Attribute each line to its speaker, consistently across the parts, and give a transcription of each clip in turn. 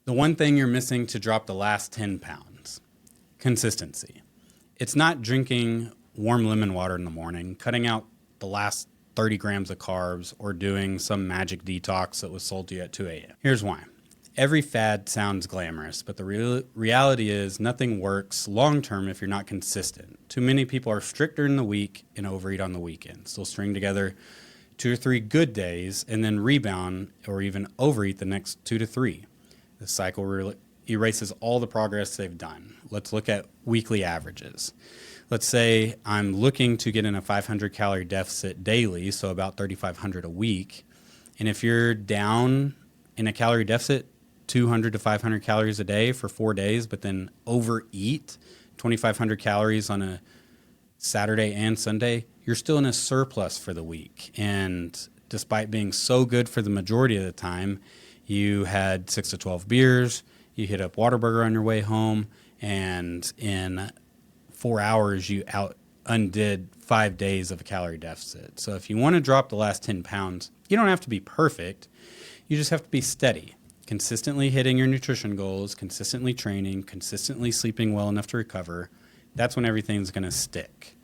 Speaker 1: The one thing you're missing to drop the last 10 pounds, consistency. It's not drinking warm lemon water in the morning, cutting out the last 30 grams of carbs, or doing some magic detox that was sold to you at 2 a.m. Here's why. Every fad sounds glamorous, but the reality is nothing works long-term if you're not consistent. Too many people are stricter in the week and overeat on the weekends. They'll string together 2 or 3 good days and then rebound or even overeat the next 2 to 3. The cycle erases all the progress they've done. Let's look at weekly averages. Let's say I'm looking to get in a 500 calorie deficit daily, so about 3,500 a week. And if you're down in a calorie deficit, 200 to 500 calories a day for 4 days, but then overeat 2,500 calories on a Saturday and Sunday, you're still in a surplus for the week. And despite being so good for the majority of the time, you had 6 to 12 beers, you hit up Whataburger on your way home, and in 4 hours, you undid 5 days of a calorie deficit. So if you want to drop the last 10 pounds, you don't have to be perfect. You just have to be steady, consistently hitting your nutrition goals, consistently training, consistently sleeping well enough to recover. That's when everything's going to stick.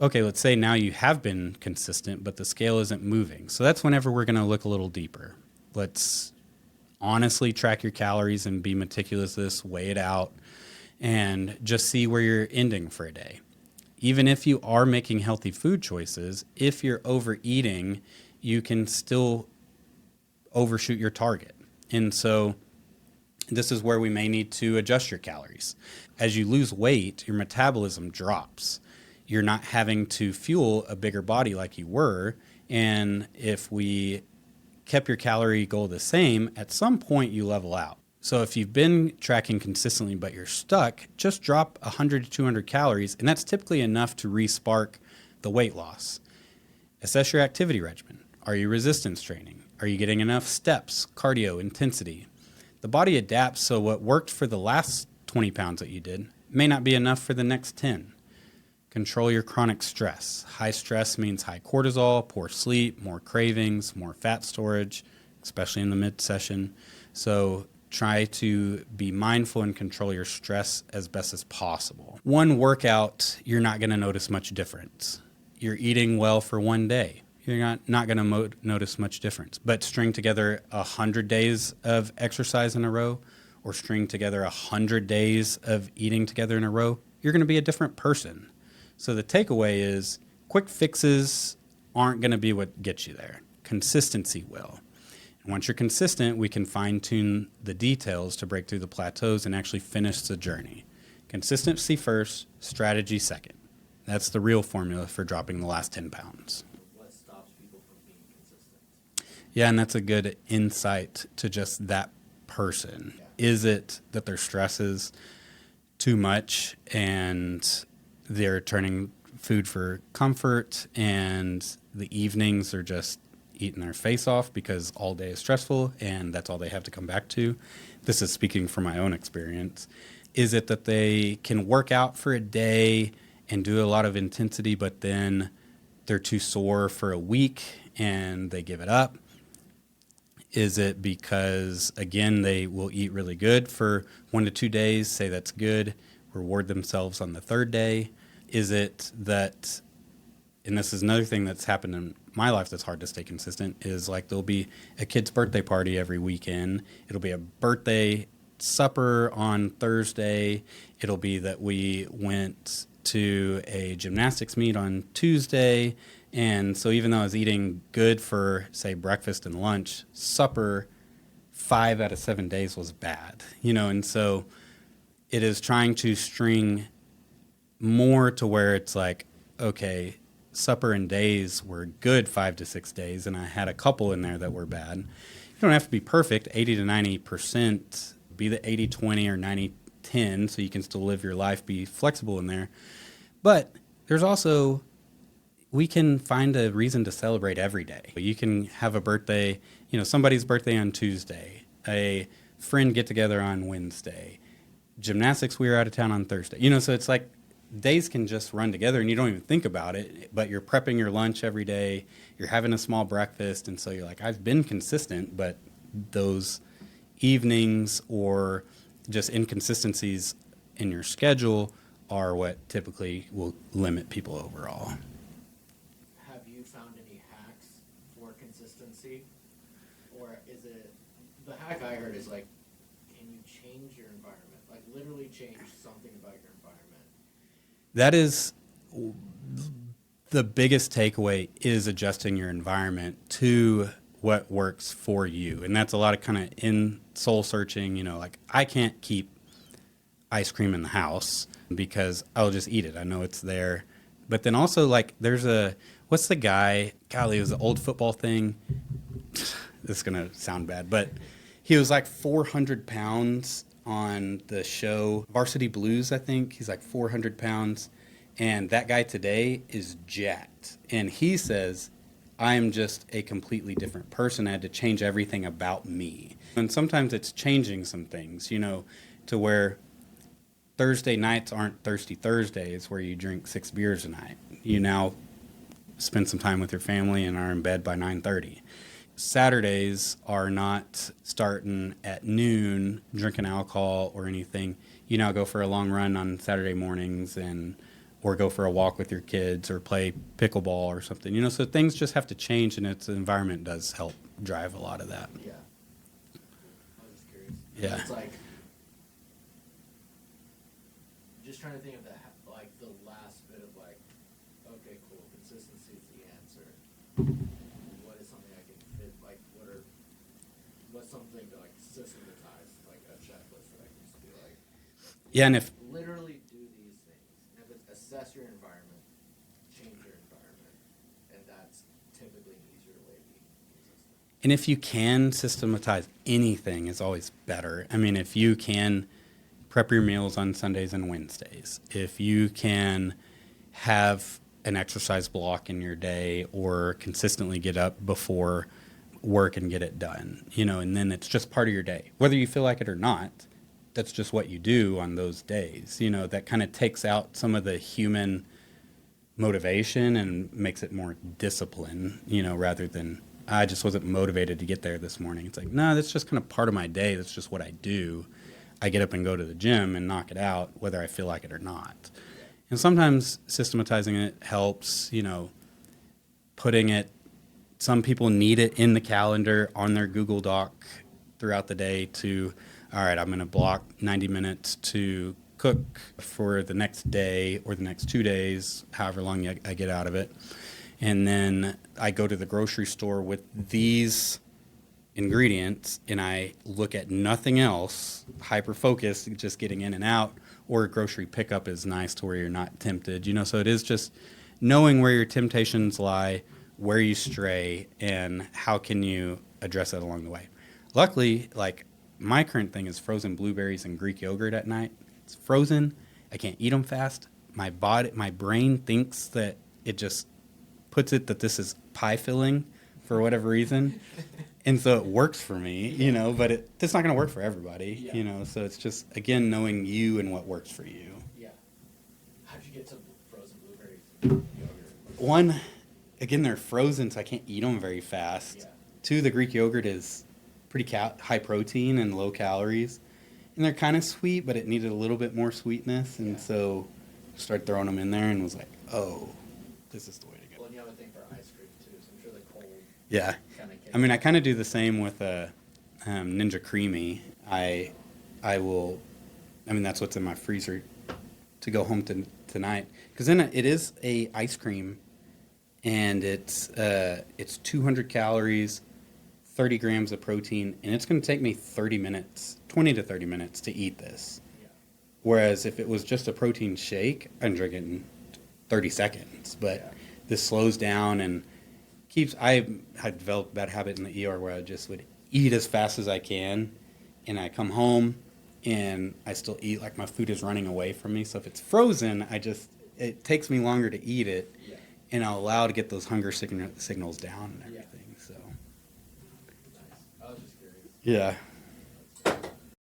Speaker 1: Okay, let's say now you have been consistent, but the scale isn't moving. So that's whenever we're going to look a little deeper. Let's honestly track your calories and be meticulous with this, weigh it out, and just see where you're ending for a day. Even if you are making healthy food choices, if you're overeating, you can still overshoot your target. And so this is where we may need to adjust your calories. As you lose weight, your metabolism drops. You're not having to fuel a bigger body like you were. And if we kept your calorie goal the same, at some point you level out. So if you've been tracking consistently but you're stuck, just drop 100 to 200 calories, and that's typically enough to re-spark the weight loss. Assess your activity regimen. Are you resistance training? Are you getting enough steps, cardio, intensity? The body adapts, so what worked for the last 20 pounds that you did may not be enough for the next 10. Control your chronic stress. High stress means high cortisol, poor sleep, more cravings, more fat storage, especially in the mid-session. So try to be mindful and control your stress as best as possible. One workout, you're not going to notice much difference. You're eating well for one day. You're not going to notice much difference. But string together 100 days of exercise in a row, or string together 100 days of eating together in a row, you're going to be a different person. So the takeaway is quick fixes aren't going to be what gets you there. Consistency will. And once you're consistent, we can fine-tune the details to break through the plateaus and actually finish the journey. Consistency first, strategy second. That's the real formula for dropping the last 10 pounds.
Speaker 2: What stops people from being consistent?
Speaker 1: Yeah, and that's a good insight to just that person.
Speaker 2: Yeah.
Speaker 1: Is it that their stress is too much and they're turning food for comfort, and the evenings are just eating their face off because all day is stressful and that's all they have to come back to? This is speaking from my own experience. Is it that they can work out for a day and do a lot of intensity, but then they're too sore for a week and they give it up? Is it because, again, they will eat really good for 1 to 2 days, say that's good, reward themselves on the third day? Is it that, and this is another thing that's happened in my life that's hard to stay consistent, is like there'll be a kid's birthday party every weekend. It'll be a birthday supper on Thursday. It'll be that we went to a gymnastics meet on Tuesday. And so even though I was eating good for, say, breakfast and lunch, supper 5 out of 7 days was bad, and so it is trying to string more to where it's like, okay, supper and days were good 5 to 6 days, and I had a couple in there that were bad. You don't have to be perfect. 80 to 90%, be the 80-20 or 90-10, so you can still live your life, be flexible in there. But there's also, we can find a reason to celebrate every day. You can have a birthday, somebody's birthday on Tuesday, a friend get together on Wednesday, gymnastics, we were out of town on Thursday. So it's like days can just run together and you don't even think about it, but you're prepping your lunch every day, you're having a small breakfast, and so you're like, I've been consistent, but those evenings or just inconsistencies in your schedule are what typically will limit people overall.
Speaker 2: Have you found any hacks for consistency? Or is it, the hack I heard is like, can you change your environment? Like literally change something about your environment.
Speaker 1: That is the biggest takeaway, is adjusting your environment to what works for you. And that's a lot of kind of in soul searching, like I can't keep ice cream in the house because I'll just eat it. I know it's there. But then also like there's what's the guy, golly, it was the old football thing. This is going to sound bad, but he was like 400 pounds on the show Varsity Blues, I think. He's like 400 pounds. And that guy today is jacked. And he says, I'm just a completely different person. I had to change everything about me. And sometimes it's changing some things, to where Thursday nights aren't Thirsty Thursdays where you drink 6 beers a night. You now spend some time with your family and are in bed by 9:30. Saturdays are not starting at noon drinking alcohol or anything. You now go for a long run on Saturday mornings or go for a walk with your kids or play pickleball or something. So things just have to change, and its environment does help drive a lot of that.
Speaker 2: Yeah. I was just curious.
Speaker 1: Yeah.
Speaker 2: It's like, just trying to think of the last bit of like, okay, cool, consistency is the answer. What is something I can fit, like, what's something to like systematize, like a checklist that I can just be like,
Speaker 1: Yeah, and if
Speaker 2: literally do these things. And if it's assess your environment, change your environment, and that's typically an easier way to be consistent.
Speaker 1: And if you can systematize anything, is always better. I mean, if you can prep your meals on Sundays and Wednesdays, if you can have an exercise block in your day or consistently get up before work and get it done, and then it's just part of your day. Whether you feel like it or not, that's just what you do on those days. That kind of takes out some of the human motivation and makes it more discipline, rather than I just wasn't motivated to get there this morning. It's like, no, that's just kind of part of my day. That's just what I do. I get up and go to the gym and knock it out, whether I feel like it or not. And sometimes systematizing it helps, putting it, some people need it in the calendar on their Google Doc throughout the day to, all right, I'm going to block 90 minutes to cook for the next day or the next 2 days, however long I get out of it. And then I go to the grocery store with these ingredients and I look at nothing else, hyper focused, just getting in and out, or grocery pickup is nice to where you're not tempted, so it is just knowing where your temptations lie, where you stray, and how can you address that along the way. Luckily, like my current thing is frozen blueberries and Greek yogurt at night. It's frozen. I can't eat them fast. My brain thinks that it just puts it that this is pie filling for whatever reason. And so it works for me, but it's not going to work for everybody, so it's just, again, knowing you and what works for you.
Speaker 2: Yeah. How'd you get to frozen blueberries and yogurt?
Speaker 1: One, again, they're frozen, so I can't eat them very fast.
Speaker 2: Yeah.
Speaker 1: Two, the Greek yogurt is pretty high protein and low calories. And they're kind of sweet, but it needed a little bit more sweetness. And so started throwing them in there and was like, oh, this is the way to go.
Speaker 2: Well, and you have a thing for ice cream, too, so I'm sure the cold
Speaker 1: Yeah.
Speaker 2: kind of
Speaker 1: I mean, I kind of do the same with Ninja Creamy. That's what's in my freezer to go home tonight. Because then it is a ice cream, and it's 200 calories, 30 grams of protein, and it's going to take me 20 to 30 minutes to eat this.
Speaker 2: Yeah.
Speaker 1: Whereas if it was just a protein shake, I'm drinking in 30 seconds. But this slows down and I had developed a bad habit in the ER where I just would eat as fast as I can, and I come home and I still eat like my food is running away from me. So if it's frozen, it takes me longer to eat it, and I'll allow to get those hunger signals down and everything. So
Speaker 2: Nice. I was just curious.
Speaker 1: yeah.